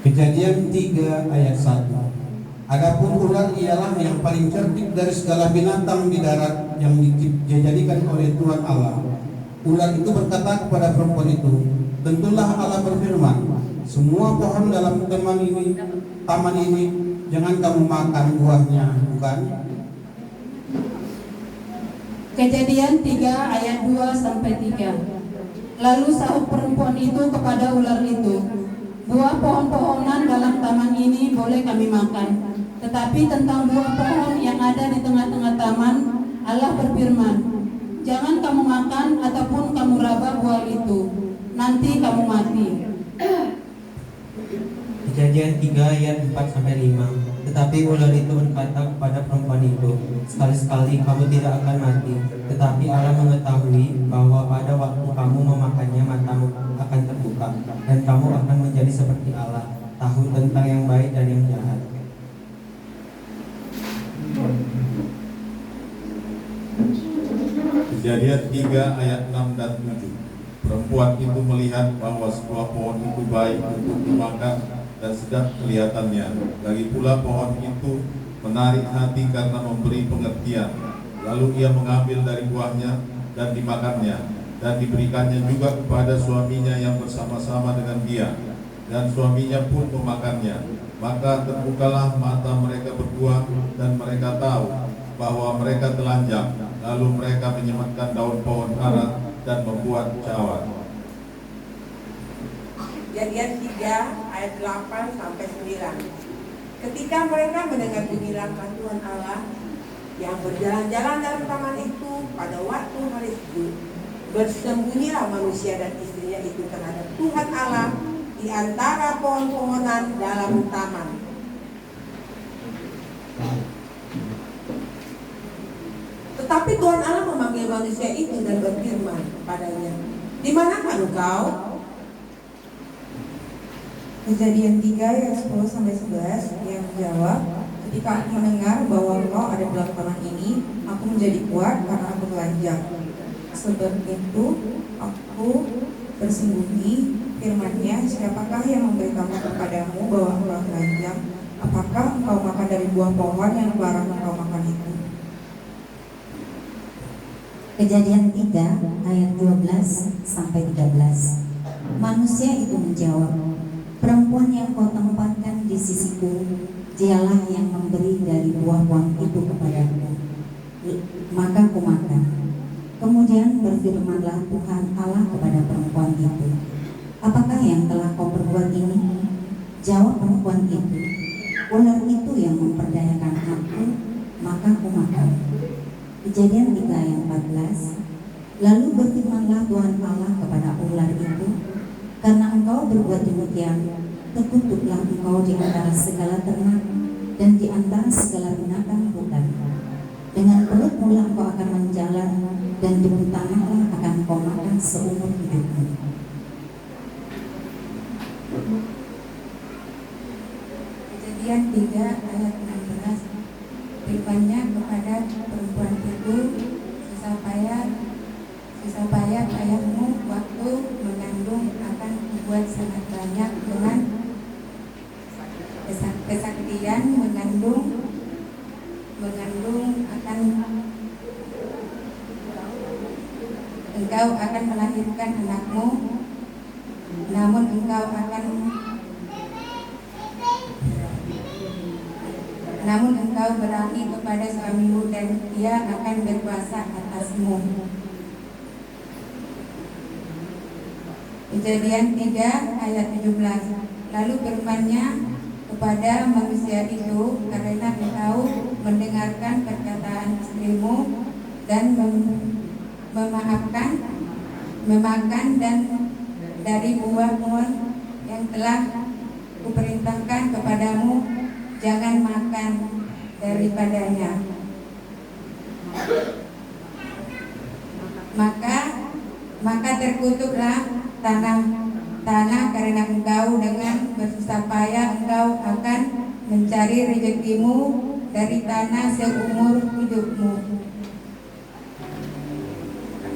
Kejadian 3 ayat 1. Adapun ular ialah yang paling cerdik dari segala binatang di darat yang dijadikan oleh Tuhan Allah. Ular itu berkata kepada perempuan itu, tentulah Allah berfirman, semua pohon dalam taman ini jangan kamu makan buahnya, bukan? Kejadian 3 ayat 2-3. Lalu sahut perempuan itu kepada ular itu, buah pohon-pohonan dalam taman ini boleh kami makan, tetapi tentang buah pohon yang ada di tengah-tengah taman, Allah berfirman, jangan kamu makan ataupun kamu raba buah itu, nanti kamu mati. Kejadian 3 ayat 4-5. Tetapi ular itu berkata kepada perempuan itu, sekali-sekali kamu tidak akan mati, tetapi Allah mengetahui bahwa pada waktu kamu memakannya matamu akan terbuka, dan kamu akan menjadi seperti Allah, tahu tentang yang baik dan yang jahat. Kejadian 3 ayat 6 dan 7. Perempuan itu melihat bahwa sebuah pohon itu baik untuk dimakan dan sedap kelihatannya. Lagi pula pohon itu menarik hati karena memberi pengertian. Lalu ia mengambil dari buahnya dan dimakannya, dan diberikannya juga kepada suaminya yang bersama-sama dengan dia. Dan suaminya pun memakannya. Maka terbukalah mata mereka berdua, dan mereka tahu bahwa mereka telanjang. Lalu mereka menyematkan daun pohon ara dan membuat cawan. Kejadian 3 ayat 8-9. Ketika mereka mendengar bunyi langkah Tuhan Allah yang berjalan-jalan dalam taman itu pada waktu hari itu, bersembunyilah manusia dan istrinya itu terhadap Tuhan Allah di antara pohon-pohonan dalam taman. Tetapi Tuhan Allah memanggil manusia itu dan berfirman kepadanya, di manakah engkau? Kejadian 3 ayat 10-11 yang menjawab, ketika aku mendengar bahwa engkau ada dalam taman ini, aku menjadi kuat karena aku telanjang. Sebab itu aku bersembunyi. Firman-Nya, siapakah yang memberitahu kepadamu bahwa engkau telanjang? Apakah engkau makan dari buah pohon yang dilarang engkau makan itu? Kejadian 3 ayat 12-13. Manusia itu menjawab, perempuan yang kau tempatkan di sisiku, dialah yang memberi dari buah-buah itu kepadaku, maka ku makan. Kemudian berfirmanlah Tuhan Allah kepada perempuan itu, apakah yang telah kau perbuat ini? Jawab perempuan itu, ular itu yang memperdayakan aku, maka ku makan. Kejadian 3 ayat 14. Lalu berfirmanlah Tuhan Allah kepada ular itu, karena engkau berbuat demikian, terkutuklah engkau di antara segala ternak dan di antara segala binatang hutan. Dengan perutmu engkau akan menjalan, dan debu tanahlah akan kau makan seumur hidupmu. Kejadian 3 ayat 16. Firman-Nya kepada perempuan itu, susah payah ayahmu waktu mengandung akan dibuat sangat banyak dengan kesaktian mengandung akan engkau akan melahirkan anakmu, namun engkau beralih kepada suamimu dan dia akan berkuasa atasmu. Kejadian 3 ayat 17. Lalu firman-Nya kepada manusia itu, karena engkau mendengarkan perkataan istrimu dan memakan dan dari buah pohon yang telah kuperintahkan kepadamu, jangan makan daripadanya. Maka terkutuklah tanah karena engkau dengan bersusah payah engkau akan mencari rezekimu dari tanah seumur hidupmu.